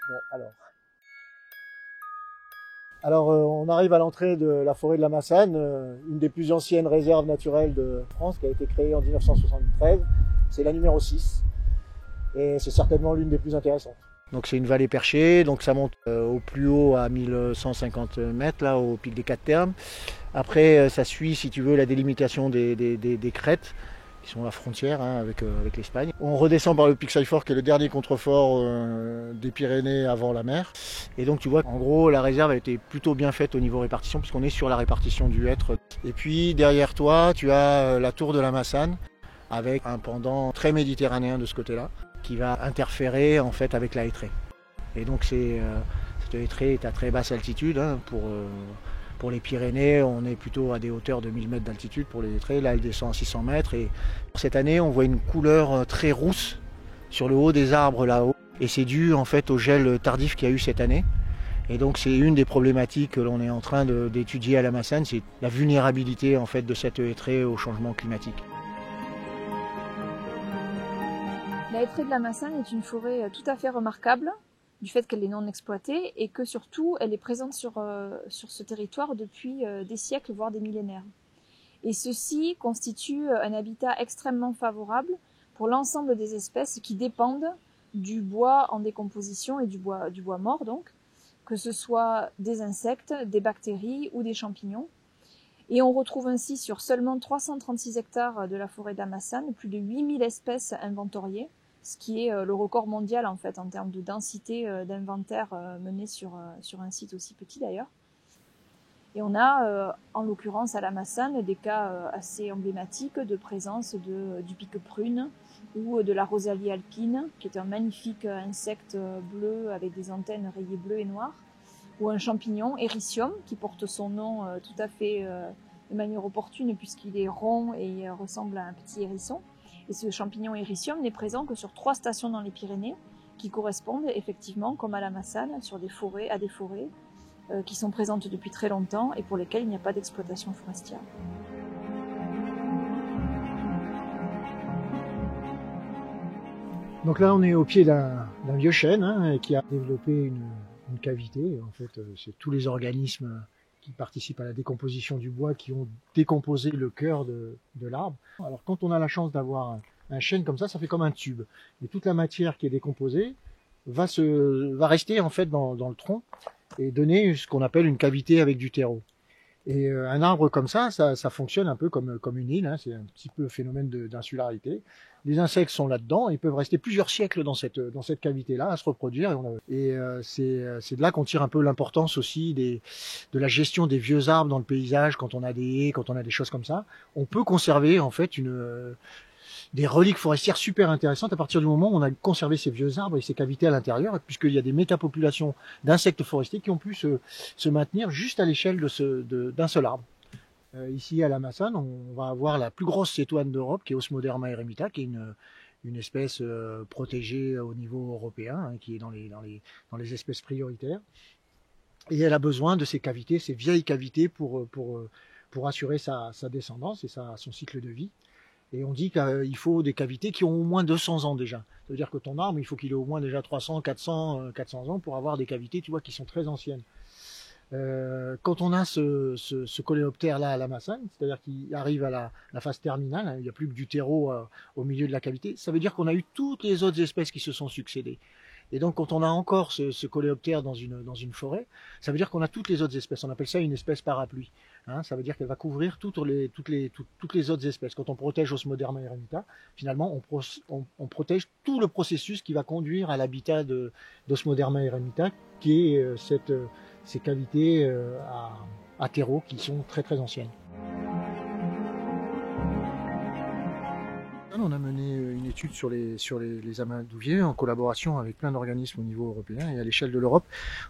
Bon, alors on arrive à l'entrée de la forêt de la Massane, une des plus anciennes réserves naturelles de France, qui a été créée en 1973. C'est la numéro 6 et c'est certainement l'une des plus intéressantes. Donc c'est une vallée perchée, donc ça monte au plus haut à 1150 mètres, là au pic des 4 Termes. Après ça suit, si tu veux, la délimitation des crêtes, qui sont la frontière avec l'Espagne. On redescend par le pic Saillefort, qui est le dernier contrefort des Pyrénées avant la mer. Et donc tu vois, en gros, la réserve a été plutôt bien faite au niveau répartition, puisqu'on est sur la répartition du hêtre. Et puis derrière toi, tu as la tour de la Massane, avec un pendant très méditerranéen de ce côté-là, qui va interférer en fait avec la hêtraie. Et donc cette hêtraie est à très basse altitude. Pour les Pyrénées, on est plutôt à des hauteurs de 1000 mètres d'altitude pour les hêtraies. Là, elle descend à 600 mètres. Et cette année, on voit une couleur très rousse sur le haut des arbres là-haut. Et c'est dû en fait au gel tardif qu'il y a eu cette année. Et donc c'est une des problématiques que l'on est en train d'étudier à la Massane, c'est la vulnérabilité en fait de cette hêtraie au changement climatique. La hêtraie de la Massane est une forêt tout à fait remarquable, du fait qu'elle est non exploitée et que surtout elle est présente sur ce territoire depuis des siècles, voire des millénaires. Et ceci constitue un habitat extrêmement favorable pour l'ensemble des espèces qui dépendent du bois en décomposition et du bois mort donc, que ce soit des insectes, des bactéries ou des champignons. Et on retrouve ainsi sur seulement 336 hectares de la forêt de la Massane plus de 8000 espèces inventoriées, ce qui est le record mondial en fait en termes de densité d'inventaire mené sur un site aussi petit d'ailleurs. Et on a en l'occurrence à la Massane des cas assez emblématiques de présence du pique-prune ou de la rosalie alpine, qui est un magnifique insecte bleu avec des antennes rayées bleues et noires, ou un champignon, Ericium, qui porte son nom tout à fait de manière opportune puisqu'il est rond et il ressemble à un petit hérisson. Et ce champignon Ericium n'est présent que sur 3 stations dans les Pyrénées, qui correspondent effectivement, comme à la Massane, à des forêts qui sont présentes depuis très longtemps et pour lesquelles il n'y a pas d'exploitation forestière. Donc là on est au pied d'un vieux chêne qui a développé une cavité. En fait, c'est tous les organismes qui participent à la décomposition du bois qui ont décomposé le cœur de l'arbre. Alors quand on a la chance d'avoir un chêne comme ça fait comme un tube. Et toute la matière qui est décomposée va rester en fait dans le tronc et donner ce qu'on appelle une cavité avec du terreau. Et un arbre comme ça fonctionne un peu comme une île, c'est un petit peu phénomène d'insularité. Les insectes sont là-dedans et ils peuvent rester plusieurs siècles dans cette cavité-là à se reproduire. C'est de là qu'on tire un peu l'importance aussi de la gestion des vieux arbres dans le paysage, quand on a des haies, quand on a des choses comme ça. On peut conserver en fait des reliques forestières super intéressantes à partir du moment où on a conservé ces vieux arbres et ces cavités à l'intérieur, puisqu'il y a des métapopulations d'insectes forestiers qui ont pu se maintenir juste à l'échelle d'un seul arbre. Ici à la Massane, on va avoir la plus grosse cétoine d'Europe, qui est Osmoderma eremita, qui est une espèce protégée au niveau européen, qui est dans les espèces prioritaires. Et elle a besoin de ces cavités, ces vieilles cavités, pour assurer sa descendance et son cycle de vie. Et on dit qu'il faut des cavités qui ont au moins 200 ans déjà. Ça veut dire que ton arbre, il faut qu'il ait au moins déjà 300, 400 ans pour avoir des cavités, tu vois, qui sont très anciennes. Quand on a ce coléoptère-là à la Massane, c'est-à-dire qu'il arrive à la phase terminale, il n'y a plus que du terreau au milieu de la cavité, ça veut dire qu'on a eu toutes les autres espèces qui se sont succédées. Et donc, quand on a encore ce coléoptère dans une forêt, ça veut dire qu'on a toutes les autres espèces. On appelle ça une espèce parapluie. Ça veut dire qu'elle va couvrir toutes les autres espèces. Quand on protège Osmoderma eremita, finalement, on protège tout le processus qui va conduire à l'habitat d'Osmoderma eremita, qui est ces cavités à terreau qui sont très très anciennes. On a mené une étude sur les amadouviers en collaboration avec plein d'organismes au niveau européen et à l'échelle de l'Europe.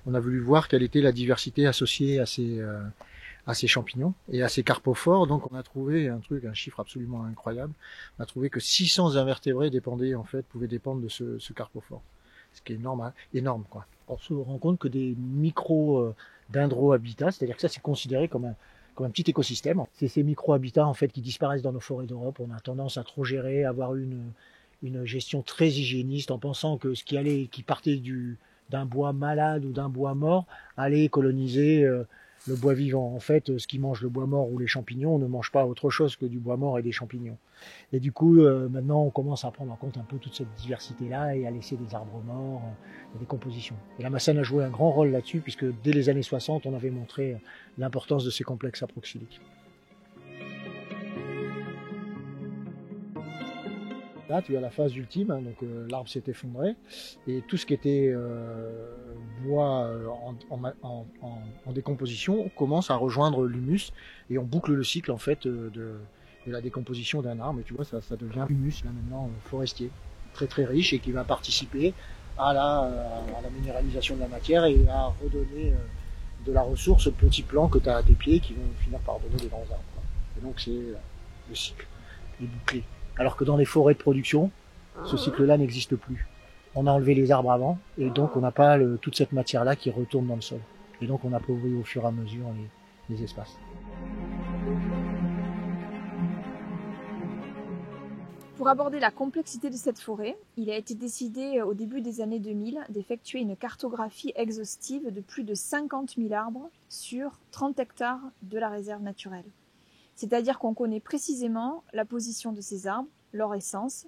On a voulu voir quelle était la diversité associée à ces champignons et à ces carpophores. Donc on a trouvé un chiffre absolument incroyable. On a trouvé que 600 invertébrés pouvaient dépendre de ce carpophore. Ce qui est énorme quoi. On se rend compte que des dendro-habitats, c'est-à-dire que ça c'est considéré comme un petit écosystème. C'est ces micro-habitats en fait qui disparaissent dans nos forêts d'Europe. On a tendance à trop gérer, à avoir une gestion très hygiéniste en pensant que ce qui partait du d'un bois malade ou d'un bois mort aller coloniser le bois vivant. En fait, ce qui mange le bois mort ou les champignons ne mange pas autre chose que du bois mort et des champignons. Et du coup, maintenant, on commence à prendre en compte un peu toute cette diversité-là et à laisser des arbres morts, des compositions. Et la Massane a joué un grand rôle là-dessus, puisque dès les années 60, on avait montré l'importance de ces complexes aproxyliques. Là, tu as la phase ultime, hein, donc l'arbre s'est effondré, et tout ce qui était bois en décomposition commence à rejoindre l'humus, et on boucle le cycle en fait de la décomposition d'un arbre, et tu vois, ça devient humus là maintenant forestier, très très riche, et qui va participer à la minéralisation de la matière et à redonner de la ressource aux petits plants que tu as à tes pieds qui vont finir par donner des grands arbres, quoi. Et donc c'est le cycle est bouclé. Alors que dans les forêts de production, ce cycle-là n'existe plus. On a enlevé les arbres avant, et donc on n'a pas toute cette matière-là qui retourne dans le sol. Et donc on appauvrit au fur et à mesure les espaces. Pour aborder la complexité de cette forêt, il a été décidé au début des années 2000 d'effectuer une cartographie exhaustive de plus de 50 000 arbres sur 30 hectares de la réserve naturelle. C'est-à-dire qu'on connaît précisément la position de ces arbres, leur essence,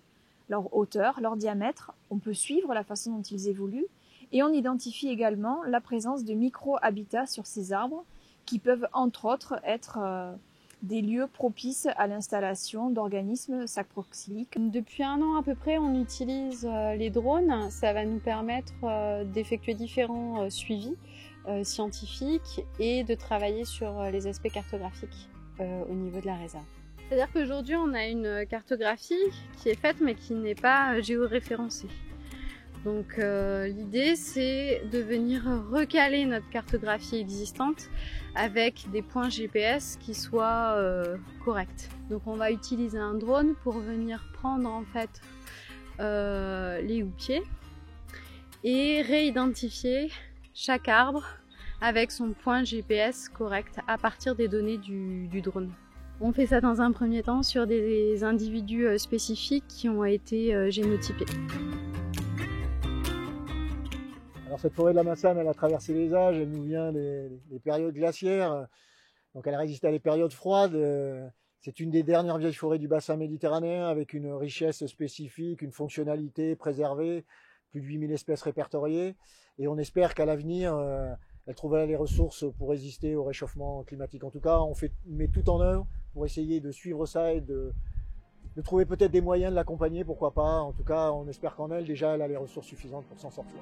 leur hauteur, leur diamètre, on peut suivre la façon dont ils évoluent, et on identifie également la présence de micro-habitats sur ces arbres, qui peuvent entre autres être des lieux propices à l'installation d'organismes saproxyliques. Depuis 1 an à peu près, on utilise les drones. Ça va nous permettre d'effectuer différents suivis scientifiques et de travailler sur les aspects cartographiques au niveau de la réserve. C'est-à-dire qu'aujourd'hui, on a une cartographie qui est faite mais qui n'est pas géoréférencée. Donc l'idée, c'est de venir recaler notre cartographie existante avec des points GPS qui soient corrects. Donc on va utiliser un drone pour venir prendre en fait les houppiers et réidentifier chaque arbre avec son point GPS correct à partir des données du drone. On fait ça dans un premier temps sur des individus spécifiques qui ont été génotypés. Alors cette forêt de la Massane, elle a traversé les âges, elle nous vient des périodes glaciaires, donc elle a résisté à les périodes froides. C'est une des dernières vieilles forêts du bassin méditerranéen avec une richesse spécifique, une fonctionnalité préservée, plus de 8000 espèces répertoriées, et on espère qu'à l'avenir, elle trouvera les ressources pour résister au réchauffement climatique. En tout cas, on met tout en œuvre pour essayer de suivre ça et de trouver peut-être des moyens de l'accompagner, pourquoi pas. En tout cas, on espère qu'en elle, déjà, elle a les ressources suffisantes pour s'en sortir.